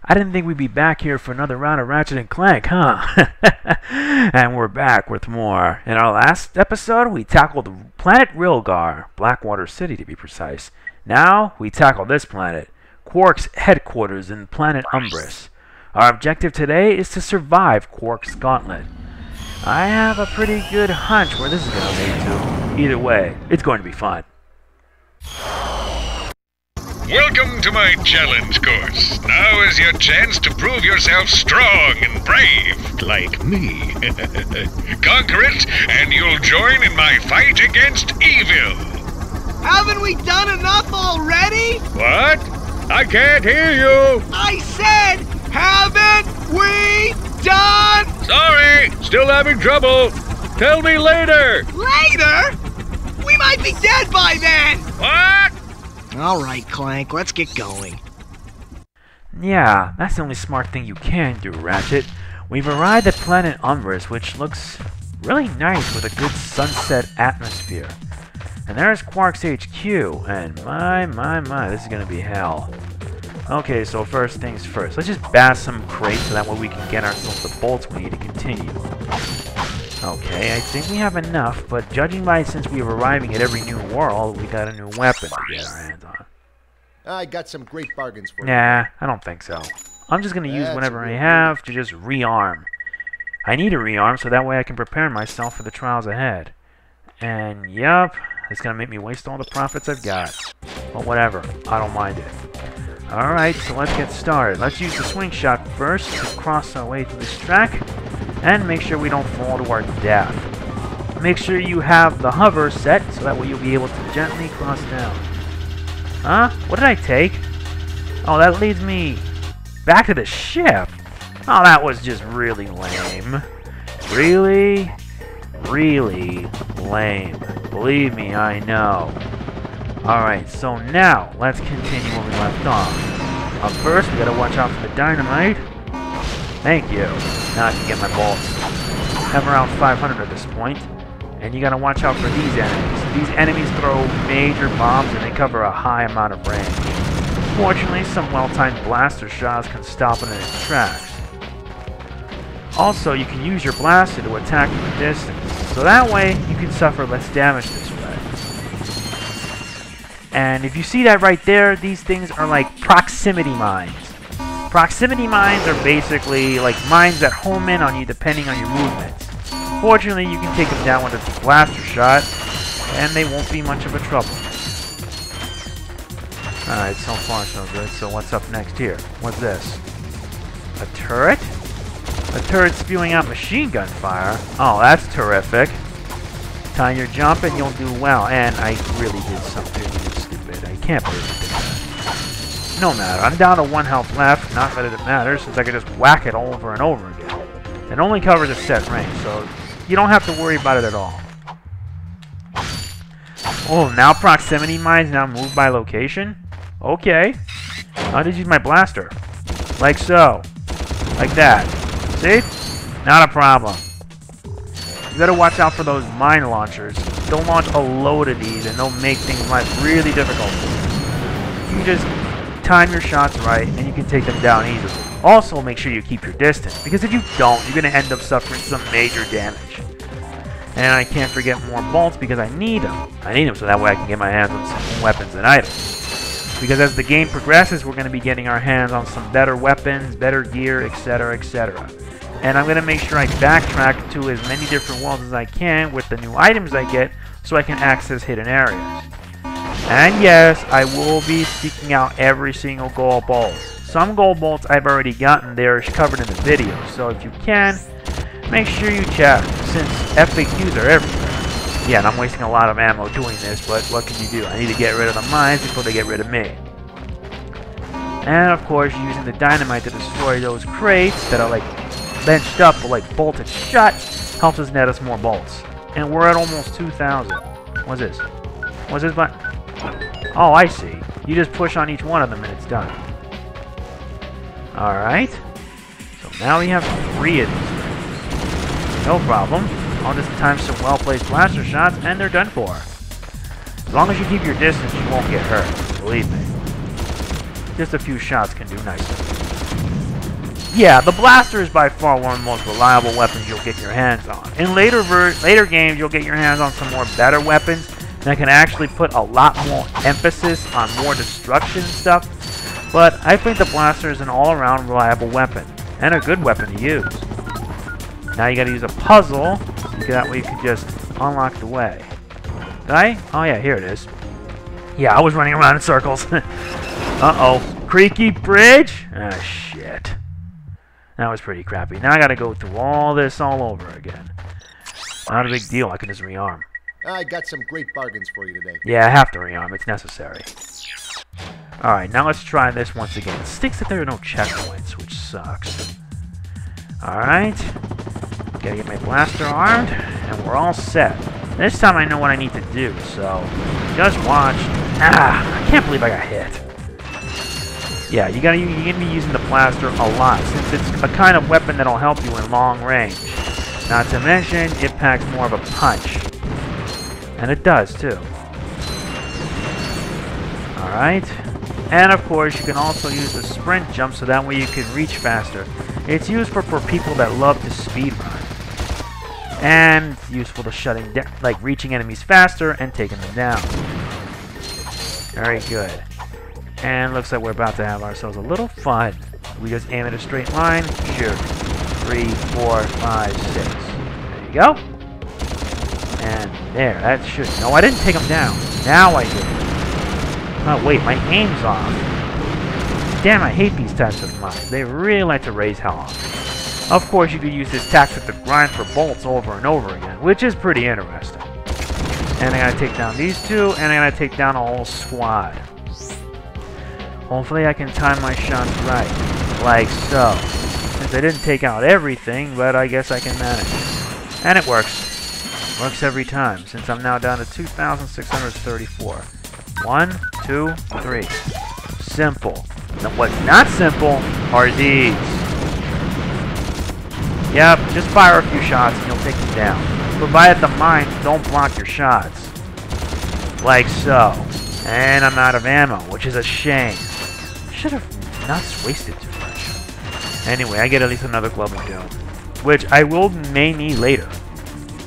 I didn't think we'd be back here for another round of Ratchet & Clank, huh? And we're back with more. In our last episode, we tackled planet Rilgar, Blackwater City to be precise. Now, we tackle this planet, Qwark's headquarters in planet Umbris. Our objective today is to survive Qwark's gauntlet. I have a pretty good hunch where this is going to lead to. Either way, it's going to be fun. Welcome to my challenge course. Now is your chance to prove yourself strong and brave, like me. Conquer it, and you'll join in my fight against evil. Haven't we done enough already? What? I can't hear you. I said, haven't we done? Sorry, still having trouble. Tell me later. Later? We might be dead by then. What? All right, Clank, let's get going. Yeah, that's the only smart thing you can do, Ratchet. We've arrived at planet Umbris, which looks really nice with a good sunset atmosphere. And there's Qwark's HQ, and my, this is gonna be hell. Okay, so first things first. Let's just bash some crates so that way we can get ourselves the bolts we need to continue. Okay, I think we have enough, but judging by since we are arriving at every new world, we got a new weapon to get our hands on. I got some great bargains for you. Nah, I don't think so. I'm just gonna use whatever I have to just rearm. I need a rearm so that way I can prepare myself for the trials ahead. And yup, it's gonna make me waste all the profits I've got. But whatever, I don't mind it. Alright, so let's get started. Let's use the swing shot first to cross our way through this track. And make sure we don't fall to our death. Make sure you have the hover set so that way you'll be able to gently cross down. Huh? What did I take? Oh, that leads me back to the ship. Oh, that was just really lame. Really? Really lame. Believe me, I know. Alright, so now, let's continue where we left off. Up first, we gotta watch out for the dynamite. Thank you. Now I can get my bolts. I have around 500 at this point. And you gotta watch out for these enemies. These enemies throw major bombs and they cover a high amount of range. Fortunately, some well-timed blaster shots can stop it in its tracks. Also, you can use your blaster to attack from a distance. So that way, you can suffer less damage this way. And if you see that right there, these things are like proximity mines. Proximity mines are basically like mines that home in on you depending on your movements. Fortunately, you can take them down with a blaster shot, and they won't be much of a trouble. Alright, so far so good. So what's up next here? What's this? A turret? A turret spewing out machine gun fire? Oh, that's terrific. Time your jump and you'll do well. And I really did something really stupid. I can't believe I did that. No matter, I'm down to 1 health left, not that it matters, since I can just whack it over and over again. It only covers a set range, so you don't have to worry about it at all. Oh, now proximity mines now move by location? Okay. I'll just use my blaster. Like so. Like that. See? Not a problem. You gotta watch out for those mine launchers. They'll launch a load of these, and they'll make things life really difficult. You just time your shots right, and you can take them down easily. Also, make sure you keep your distance, because if you don't, you're going to end up suffering some major damage. And I can't forget more bolts, because I need them. I need them so that way I can get my hands on some weapons and items. Because as the game progresses, we're going to be getting our hands on some better weapons, better gear, etc., etc. And I'm going to make sure I backtrack to as many different worlds as I can with the new items I get, so I can access hidden areas. And yes, I will be seeking out every single gold bolt. Some gold bolts I've already gotten there covered in the video, so if you can, make sure you check, since FAQs are everywhere. Yeah, and I'm wasting a lot of ammo doing this, but what can you do? I need to get rid of the mines before they get rid of me. And of course, using the dynamite to destroy those crates that are like benched up or like bolted shut helps us net us more bolts. And we're at almost 2,000. What's this? What's this button? Oh, I see. You just push on each one of them and it's done. Alright. So now we have 3 of these. No problem. I'll just time some well-placed blaster shots and they're done for. As long as you keep your distance, you won't get hurt. Believe me. Just a few shots can do nicely. Yeah, the blaster is by far one of the most reliable weapons you'll get your hands on. In later games, you'll get your hands on some more better weapons that can actually put a lot more emphasis on more destruction and stuff. But I think the blaster is an all-around reliable weapon, and a good weapon to use. Now you gotta use a puzzle, so that way you can just unlock the way. Did I? Oh yeah, here it is. Yeah, I was running around in circles. Uh-oh. Creaky bridge? Ah, shit. That was pretty crappy. Now I gotta go through all this all over again. Not a big deal, I can just rearm. I got some great bargains for you today. Yeah, I have to rearm, it's necessary. Alright, now let's try this once again. It stinks that there are no checkpoints, which sucks. Alright. Gotta get my blaster armed, and we're all set. This time I know what I need to do, so just watch. Ah, I can't believe I got hit. Yeah, you're gonna be using the blaster a lot, since it's a kind of weapon that'll help you in long range. Not to mention, it packs more of a punch. And it does, too. Alright. And of course, you can also use the sprint jump so that way you can reach faster. It's used for people that love to speedrun. And useful to shutting down, like reaching enemies faster and taking them down. Very good. And looks like we're about to have ourselves a little fun. We just aim at a straight line, shoot. 3, 4, 5, 6. There you go. And there, that should. No, I didn't take them down. Now I did. Oh wait, my aim's off. Damn, I hate these types of mobs. They really like to raise hell on me. Of course, you could use this tactic to grind for bolts over and over again, which is pretty interesting. And I gotta take down these two, and I gotta take down a whole squad. Hopefully I can time my shots right, like so. Since I didn't take out everything, but I guess I can manage. And it works. Works every time, since I'm now down to 2,634. 1, 2, 3. Simple. Now what's not simple are these. Yep, just fire a few shots and you'll take them down. Provided the mines don't block your shots. Like so. And I'm out of ammo, which is a shame. Should have not wasted too much. Anyway, I get at least another Glove of Doom, which I may need later.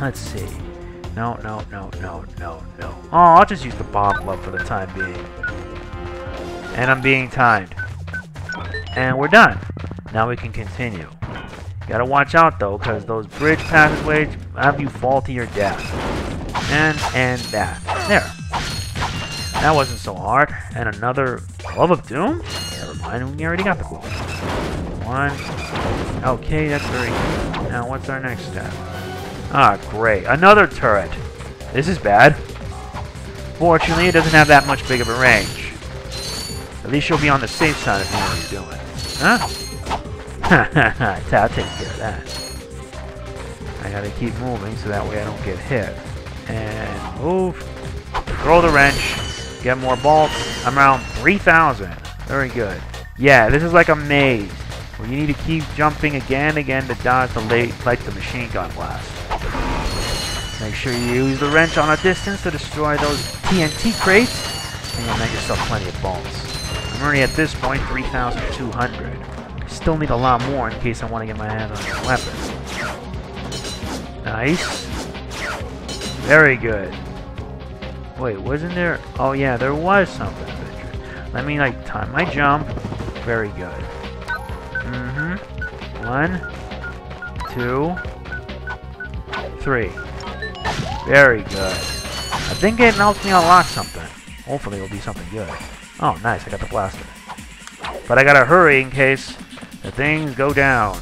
Let's see. No. Oh, I'll just use the Bomb Glove for the time being. And I'm being timed. And we're done. Now we can continue. Gotta watch out though, because those bridge passageways have you fall to your death. And that. There. That wasn't so hard. And another Glove of Doom? Never mind, we already got the glove. 1. Okay, that's very good. Now what's our next step? Ah, great. Another turret. This is bad. Fortunately, it doesn't have that much big of a range. At least you'll be on the safe side if you know what you're doing. Huh? I'll take care of that. I gotta keep moving so that way I don't get hit. And move. Throw the wrench. Get more bolts. I'm around 3,000. Very good. Yeah, this is like a maze, where you need to keep jumping again and again to dodge the machine gun blast. Make sure you use the wrench on a distance to destroy those TNT crates, and you'll make yourself plenty of bolts. I'm already at this point 3,200. Still need a lot more in case I want to get my hands on these weapons. Nice. Very good. Wait, wasn't there? Oh yeah, there was something of interest. Let me time my jump. Very good. 1, 2, 3. Very good. I think it helps me unlock something. Hopefully it'll be something good. Oh, nice, I got the blaster. But I gotta hurry in case the things go down.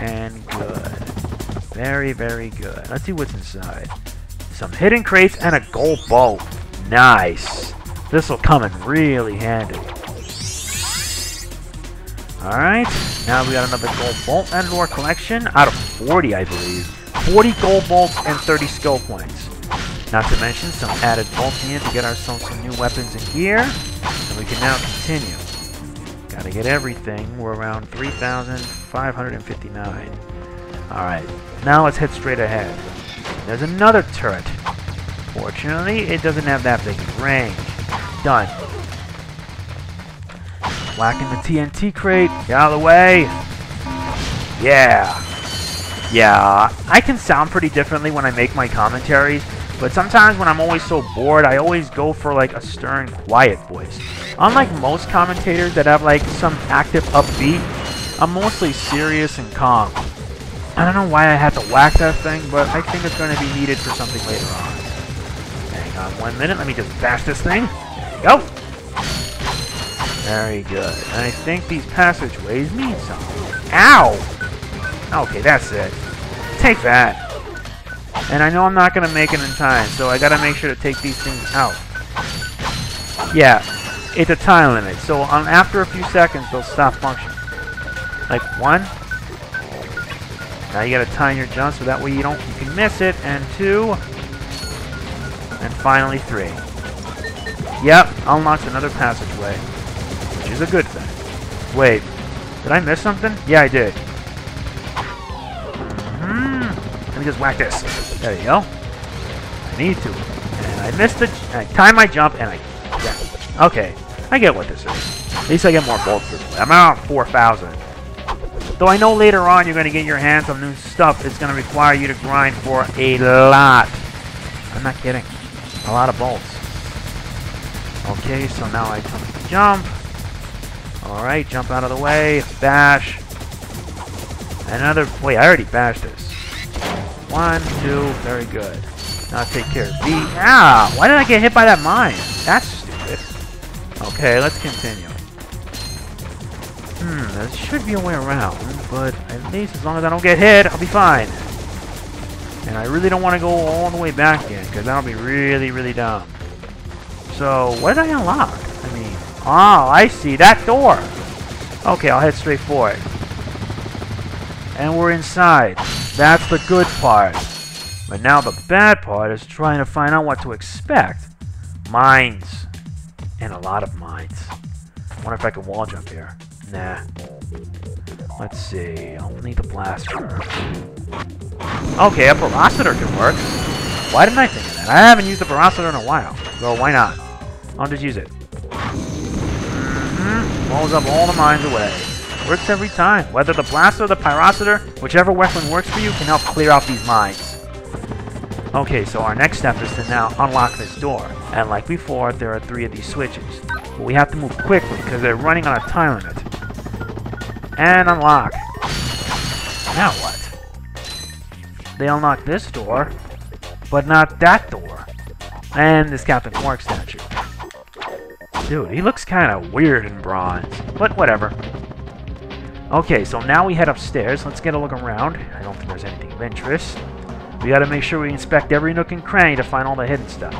And good. Very, very good. Let's see what's inside. Some hidden crates and a gold bolt. Nice. This will come in really handy. Alright. Now we got another gold bolt added to our collection. Out of 40, I believe. 40 gold bolts and 30 skill points. Not to mention some added bolts here to get ourselves some new weapons and gear. And we can now continue. Gotta get everything. We're around 3,559. Alright, now let's head straight ahead. There's another turret. Fortunately, it doesn't have that big range. Done. Whacking the TNT crate. Get out of the way. Yeah. Yeah, I can sound pretty differently when I make my commentaries, but sometimes when I'm always so bored, I always go for like a stern, quiet voice. Unlike most commentators that have like some active upbeat, I'm mostly serious and calm. I don't know why I had to whack that thing, but I think it's going to be needed for something later on. Hang on 1 minute, let me just bash this thing. There you go. Very good. And I think these passageways mean something. Ow! Okay, that's it. Take that. And I know I'm not going to make it in time, so I got to make sure to take these things out. Yeah, it's a time limit, so after a few seconds, they'll stop functioning. Like 1. Now you got to time your jump so that way you can miss it. And 2. And finally 3. Yep, unlocks another passageway, which is a good thing. Wait, did I miss something? Yeah, I did. Let me just whack this. There you go. I need to. And I missed I timed my jump and yeah. Okay. I get what this is. At least I get more bolts this way. I'm at 4,000. Though I know later on you're going to get your hands on new stuff. It's going to require you to grind for a lot. I'm not kidding. A lot of bolts. Okay, so now I jump. Alright, jump out of the way. Bash. Another... Wait, I already bashed this. 1, 2, very good. Now take care of these. Ah! Why did I get hit by that mine? That's stupid. Okay, let's continue. There should be a way around, but at least as long as I don't get hit, I'll be fine. And I really don't want to go all the way back again, because that'll be really, really dumb. So, what did I unlock? I mean, oh, I see, that door. Okay, I'll head straight for it. And we're inside. That's the good part. But now the bad part is trying to find out what to expect. Mines. And a lot of mines. I wonder if I can wall jump here. Nah. Let's see. I'll need the blaster. Okay, a porositor can work. Why didn't I think of that? I haven't used a porositor in a while. So why not? I'll just use it. Blows up all the mines away. Works every time. Whether the blaster or the porositor, whichever weapon works for you, can help clear out these mines. Okay, so our next step is to now unlock this door. And like before, there are 3 of these switches. But we have to move quickly because they're running on a time limit. And unlock. Now what? They unlock this door, but not that door. And this Captain Qwark statue. Dude, he looks kind of weird in bronze. But whatever. Okay, so now we head upstairs. Let's get a look around. I don't think there's anything of interest. We gotta make sure we inspect every nook and cranny to find all the hidden stuff.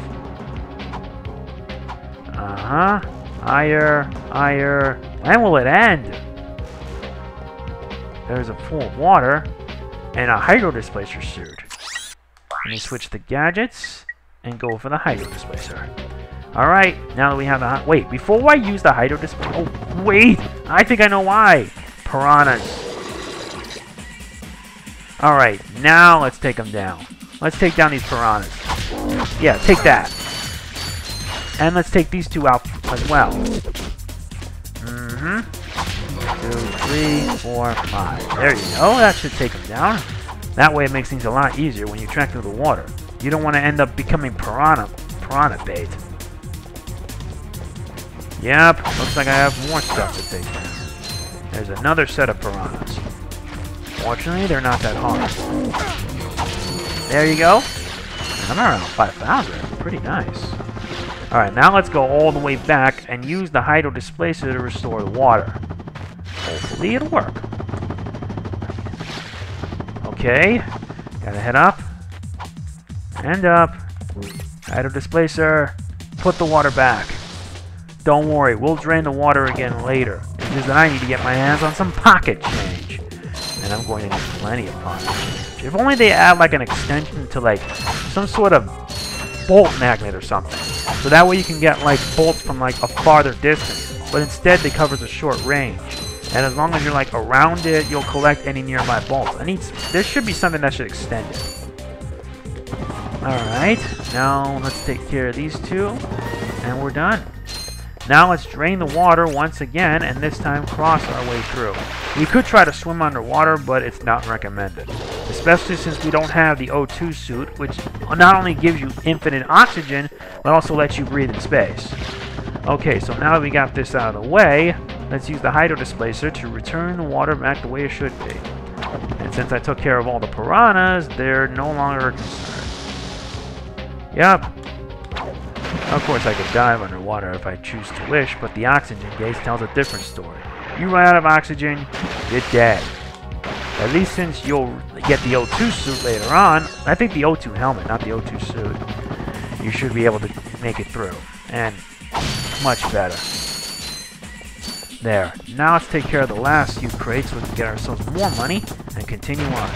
Higher. When will it end? There's a pool of water and a hydro displacer suit. Let me switch the gadgets and go for the hydro displacer. Alright, now that we have the... Wait, before I use the hydro displacer... Oh, wait! I think I know why! Piranhas. Alright, now let's take them down. Let's take down these piranhas. Yeah, take that. And let's take these 2 out as well. 2, 3, 4, 5. There you go. That should take them down. That way it makes things a lot easier when you track through the water. You don't want to end up becoming piranha bait. Yep, looks like I have more stuff to take down. There's another set of piranhas. Fortunately, they're not that hard. There you go. I'm around 5,000. Pretty nice. Alright, now let's go all the way back and use the hydro displacer to restore the water. Hopefully it'll work. Okay. Gotta head up. And up. Hydro displacer. Put the water back. Don't worry, we'll drain the water again later. It's just that I need to get my hands on some pocket change. And I'm going to need plenty of pocket change. If only they add like an extension to like some sort of bolt magnet or something. So that way you can get like bolts from like a farther distance. But instead they cover the short range. And as long as you're like around it, you'll collect any nearby bolts. There should be something that should extend it. Alright, now let's take care of these 2. And we're done. Now let's drain the water once again, and this time cross our way through. We could try to swim underwater, but it's not recommended. Especially since we don't have the O2 suit, which not only gives you infinite oxygen, but also lets you breathe in space. Okay, so now that we got this out of the way, let's use the hydro displacer to return the water back the way it should be. And since I took care of all the piranhas, they're no longer a concern. Yep. Of course, I could dive underwater if I choose to wish, but the oxygen gauge tells a different story. You run out of oxygen, you're dead. At least since you'll get the O2 suit later on, I think the O2 helmet, not the O2 suit, you should be able to make it through. And much better. There. Now let's take care of the last few crates so we can get ourselves more money and continue on.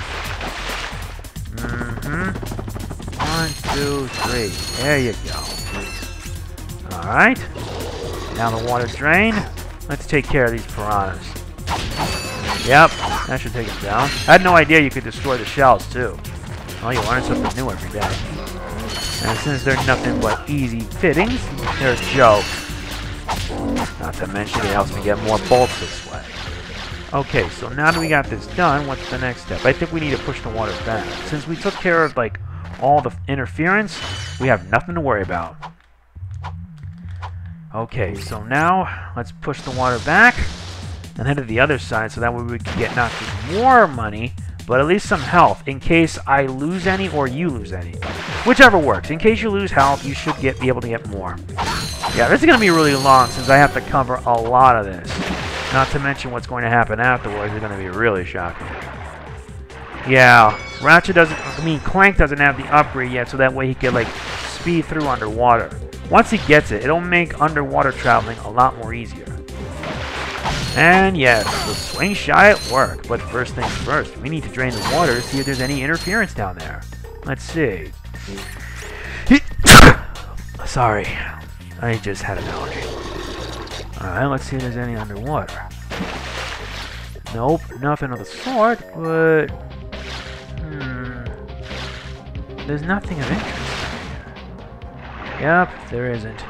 1, 2, 3. There you go. Alright. Now the water drain. Let's take care of these piranhas. Yep, that should take them down. I had no idea you could destroy the shells too. Well, you learn something new every day. And since they're nothing but easy fittings, they're a joke. Not to mention it helps me get more bolts this way. Okay, so now that we got this done, what's the next step? I think we need to push the water back. Since we took care of like all the interference, we have nothing to worry about. Okay, so now let's push the water back and head to the other side so that way we can get not just more money, but at least some health in case I lose any or you lose any. Whichever works. In case you lose health, you should be able to get more. Yeah, this is going to be really long since I have to cover a lot of this. Not to mention what's going to happen afterwards is going to be really shocking. Yeah, Clank doesn't have the upgrade yet, so that way he can like speed through underwater. Once he gets it, it'll make underwater traveling a lot more easier. And yes, the swing shot at work. But first things first, we need to drain the water to see if there's any interference down there. Let's see. Sorry, I just had an allergy. Alright, let's see if there's any underwater. Nope, nothing of the sort, but... there's nothing of interest here. Yep, there isn't.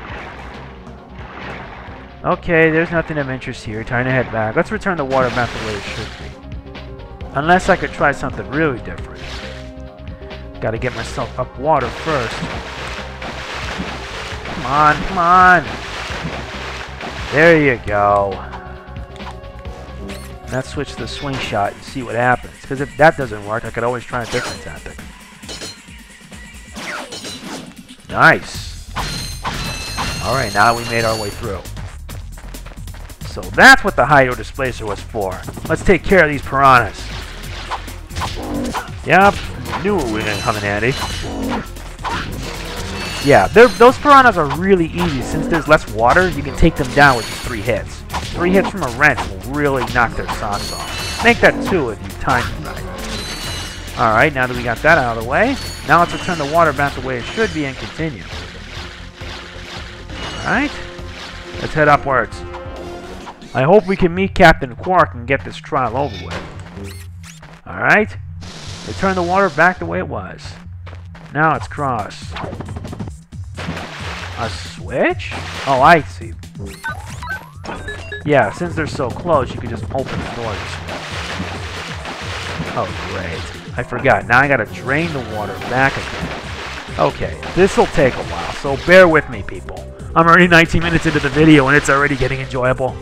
Okay, there's nothing of interest here. Time to head back. Let's return the water back the way it should be. Unless I could try something really different. Gotta get myself up water first. Come on, come on! There you go. Let's switch to the swing shot and see what happens. Because if that doesn't work, I could always try a different tactic. Nice! Alright, now we made our way through. So that's what the hydro displacer was for. Let's take care of these piranhas. Yep, knew it was going to come in handy. Yeah, those piranhas are really easy. Since there's less water, you can take them down with just 3 hits. 3 hits from a wrench will really knock their socks off. Make that 2 if you time it right. Alright, now that we got that out of the way, now let's return the water back the way it should be and continue. Alright, let's head upwards. I hope we can meet Captain Qwark and get this trial over with. Alright, return the water back the way it was. Now let's cross. A switch? Oh, I see. Yeah, since they're so close, you can just open the door this way. Oh, great. I forgot. Now I gotta drain the water back again. Okay, this'll take a while, so bear with me, people. I'm already 19 minutes into the video, and it's already getting enjoyable.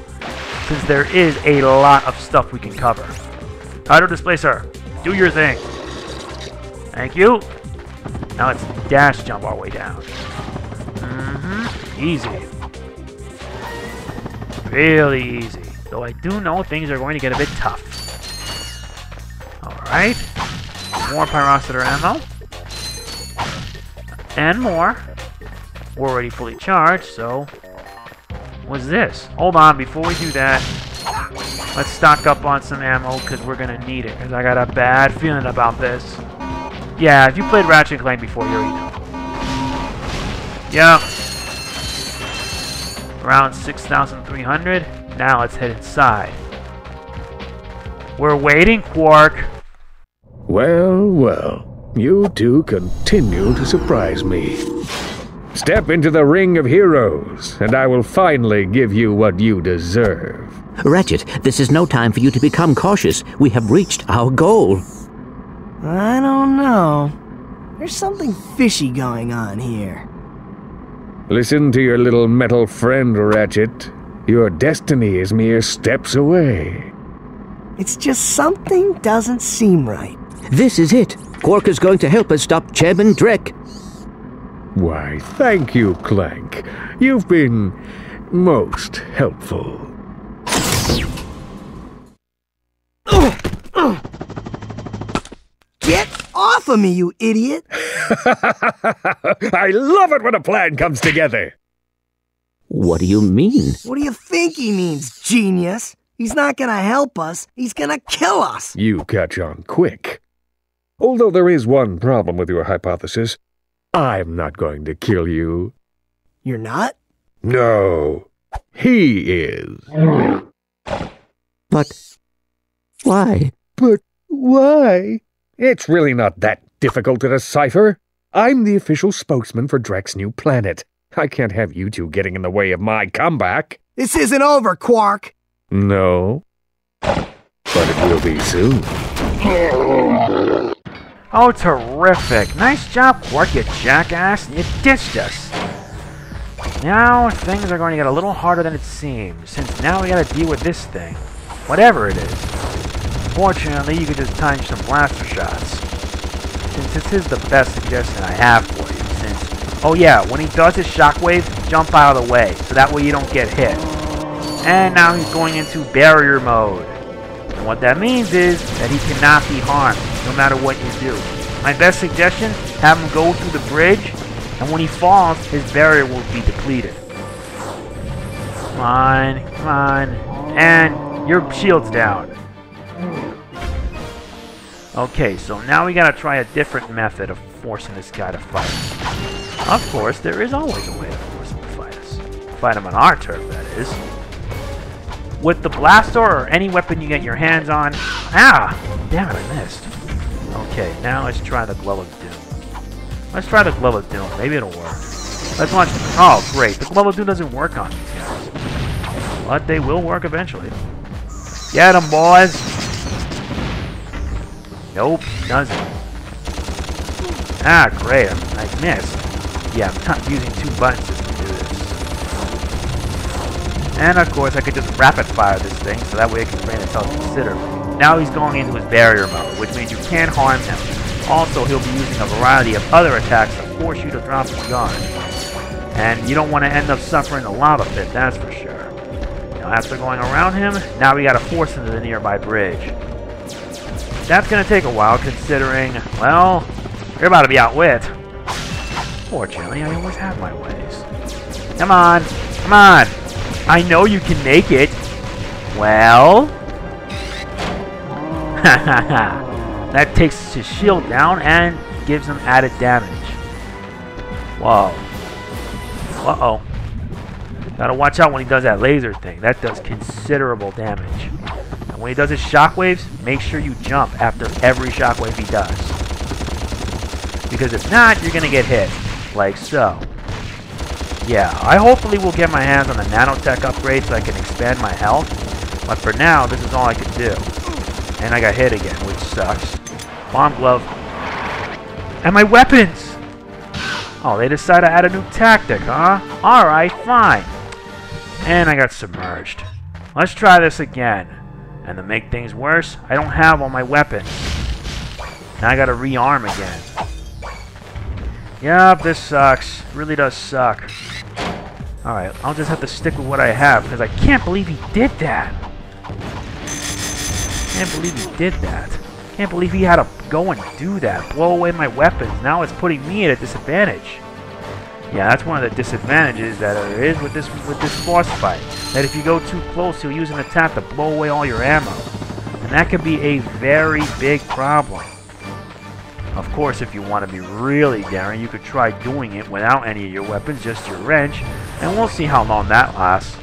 Since there is a lot of stuff we can cover. Hydro displacer, do your thing. Thank you. Now let's dash jump our way down. Easy. Really easy. Though I do know things are going to get a bit tough. Alright. More pyrocyter ammo. And more. We're already fully charged, so... What's this? Hold on, before we do that, let's stock up on some ammo, because we're going to need it, because I got a bad feeling about this. Yeah, if you played Ratchet Clank before, you already know. Yeah. Around 6,300. Now let's head inside. We're waiting, Qwark. Well, well. You two continue to surprise me. Step into the ring of heroes, and I will finally give you what you deserve. Ratchet, this is no time for you to become cautious. We have reached our goal. I don't know. There's something fishy going on here. Listen to your little metal friend, Ratchet. Your destiny is mere steps away. It's just something doesn't seem right. This is it. Qwark is going to help us stop Chairman Drek. Why, thank you, Clank. You've been most helpful. Get off of me, you idiot! I love it when a plan comes together. What do you mean? What do you think he means, genius? He's not gonna help us. He's gonna kill us. You catch on quick. Although there is one problem with your hypothesis, I'm not going to kill you. You're not? No, he is. But why? But why? It's really not that difficult to decipher. I'm the official spokesman for Drek's new planet. I can't have you two getting in the way of my comeback. This isn't over, Qwark. No, but it will be soon. Oh, terrific. Nice job, Qwark, you jackass. You ditched us. Now, things are going to get a little harder than it seems, since now we gotta deal with this thing. Whatever it is. Fortunately, you can just time some blaster shots. Since this is the best suggestion I have for you, since... Oh yeah, when he does his shockwave, jump out of the way, so that way you don't get hit. And now he's going into barrier mode. And what that means is that he cannot be harmed, no matter what you do. My best suggestion, have him go through the bridge, and when he falls, his barrier will be depleted. Come on, come on. And your shield's down. Okay, so now we gotta try a different method of forcing this guy to fight. Of course, there is always a way to force him to fight us. Fight him on our turf, that is. With the blaster or any weapon you get your hands on... Ah! Damn it, I missed. Okay, now let's try the Glove of Doom. Let's try the Glove of Doom. Maybe it'll work. Let's watch... Oh, great. The Glove of Doom doesn't work on these guys. But they will work eventually. Get them, boys! Nope, doesn't. Ah, great. I missed. Yeah, I'm not using two buttons to do this. And of course, I could just rapid fire this thing, so that way it can drain itself considerably. Now he's going into his barrier mode, which means you can't harm him. Also, he'll be using a variety of other attacks to force you to drop his guard. And you don't want to end up suffering a lava pit, that's for sure. Now, after going around him, now we gotta force him to the nearby bridge. That's gonna take a while, considering, well, you're about to be outwit. Fortunately, I always have my ways. Come on, come on! I know you can make it. Well, that takes his shield down and gives him added damage. Whoa. Uh-oh. Gotta watch out when he does that laser thing. That does considerable damage. And when he does his shockwaves, make sure you jump after every shockwave he does. Because if not, you're gonna get hit. Like so. Yeah, I hopefully will get my hands on the nanotech upgrade so I can expand my health. But for now, this is all I can do. And I got hit again, which sucks. Bomb glove. And my weapons! Oh, they decided to add a new tactic, huh? Alright, fine. And I got submerged. Let's try this again. And to make things worse, I don't have all my weapons. Now I gotta rearm again. Yup, this sucks. Really does suck. Alright, I'll just have to stick with what I have, because I can't believe he did that. Can't believe he did that. Can't believe he had to go and do that. Blow away my weapons. Now it's putting me at a disadvantage. Yeah, that's one of the disadvantages that there is with this boss fight. That if you go too close, he'll use an attack to blow away all your ammo. And that can be a very big problem. Of course, if you want to be really daring, you could try doing it without any of your weapons, just your wrench, and we'll see how long that lasts.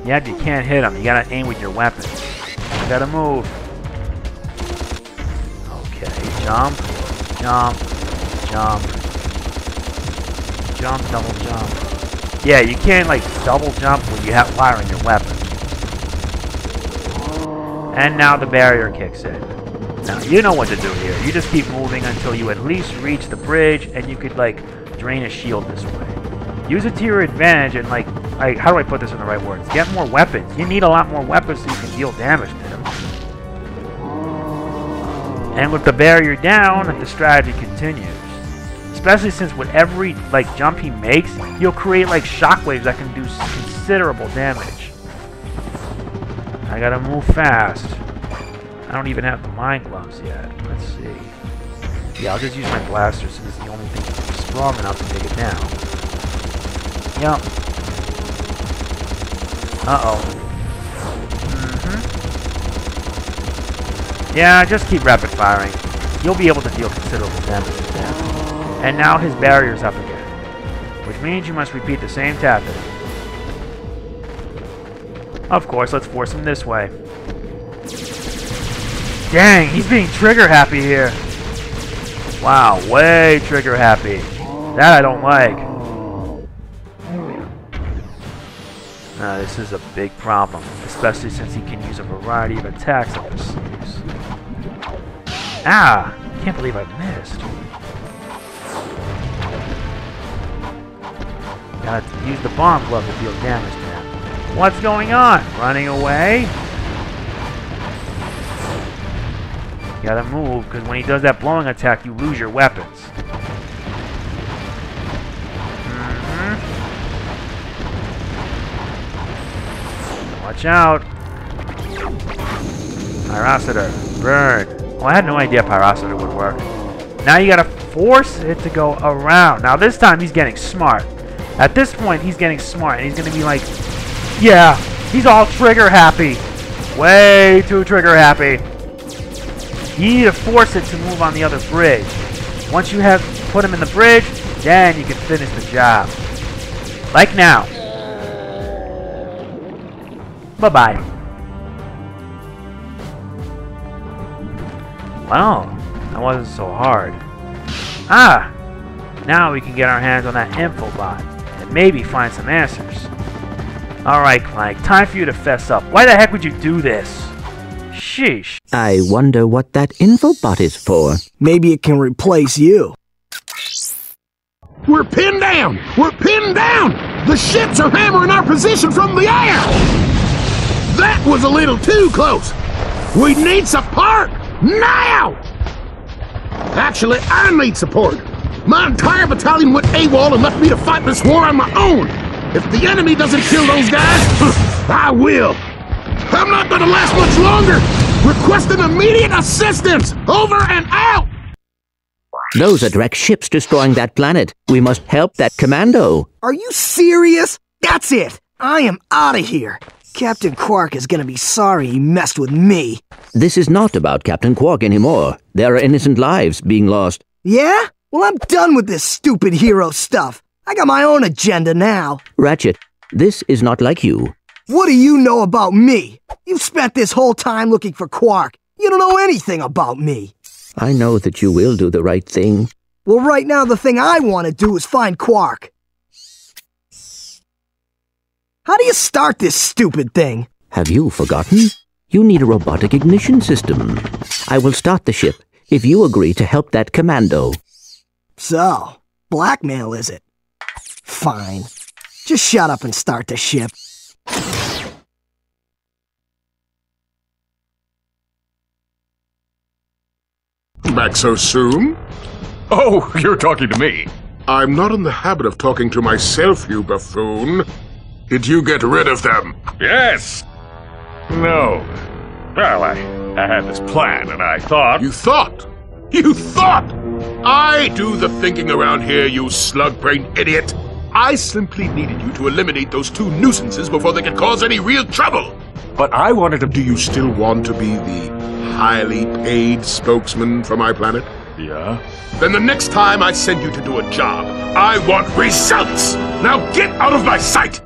Yeah, you can't hit him. You gotta aim with your weapons. You gotta move. jump, jump, jump, jump, double jump. Yeah, you can't like double jump when you have fire in your weapon. And now the barrier kicks in. Now you know what to do here. You just keep moving until you at least reach the bridge, and you could like drain a shield this way. Use it to your advantage and like how do I put this in the right words? Get more weapons. You need a lot more weapons so you can deal damage to them. And with the barrier down, the strategy continues. Especially since with every like jump he makes, he'll create like shockwaves that can do considerable damage. I gotta move fast. I don't even have the mind gloves yet. Let's see. Yeah, I'll just use my blaster since it's the only thing that's strong enough to take it down. Yep. Uh-oh. Yeah, just keep rapid firing. You'll be able to deal considerable damage with them. And now his barrier's up again. Which means you must repeat the same tactic. Of course, let's force him this way. Dang, he's being trigger happy here. Wow, way trigger happy. That I don't like. This is a big problem, especially since he can use a variety of attacks up his sleeves. Ah! Can't believe I missed. Gotta use the bomb glove to deal damage to him. What's going on? Running away? You gotta move, because when he does that blowing attack, you lose your weapons. Watch out. Pyrocitor. Burn. Oh, I had no idea Pyrocitor would work. Now you gotta force it to go around. Now this time he's getting smart. At this point he's getting smart and he's gonna be like, yeah, he's all trigger happy. Way too trigger happy. You need to force it to move on the other bridge. Once you have put him in the bridge, then you can finish the job. Like now. Bye-bye. Well, that wasn't so hard. Ah! Now we can get our hands on that infobot and maybe find some answers. Alright, Clank, time for you to fess up. Why the heck would you do this? Sheesh. I wonder what that infobot is for. Maybe it can replace you. We're pinned down! We're pinned down! The ships are hammering our position from the air! That was a little too close! We need support! Now! Actually, I need support. My entire battalion went AWOL and left me to fight this war on my own. If the enemy doesn't kill those guys, I will. I'm not gonna last much longer. Requesting immediate assistance. Over and out. Those are direct ships destroying that planet. We must help that commando. Are you serious? That's it. I am out of here. Captain Qwark is gonna be sorry he messed with me. This is not about Captain Qwark anymore. There are innocent lives being lost. Yeah? Well, I'm done with this stupid hero stuff. I got my own agenda now. Ratchet, this is not like you. What do you know about me? You've spent this whole time looking for Qwark. You don't know anything about me. I know that you will do the right thing. Well, right now the thing I want to do is find Qwark. How do you start this stupid thing? Have you forgotten? You need a robotic ignition system. I will start the ship if you agree to help that commando. So, blackmail is it? Fine. Just shut up and start the ship. Back so soon? Oh, you're talking to me. I'm not in the habit of talking to myself, you buffoon. Did you get rid of them? Yes. No. Well, I had this plan, and I thought... You thought? You thought! I do the thinking around here, you slug-brained idiot. I simply needed you to eliminate those two nuisances before they could cause any real trouble. But I wanted to... Do you still want to be the highly paid spokesman for my planet? Yeah? Then the next time I send you to do a job, I want results! Now get out of my sight!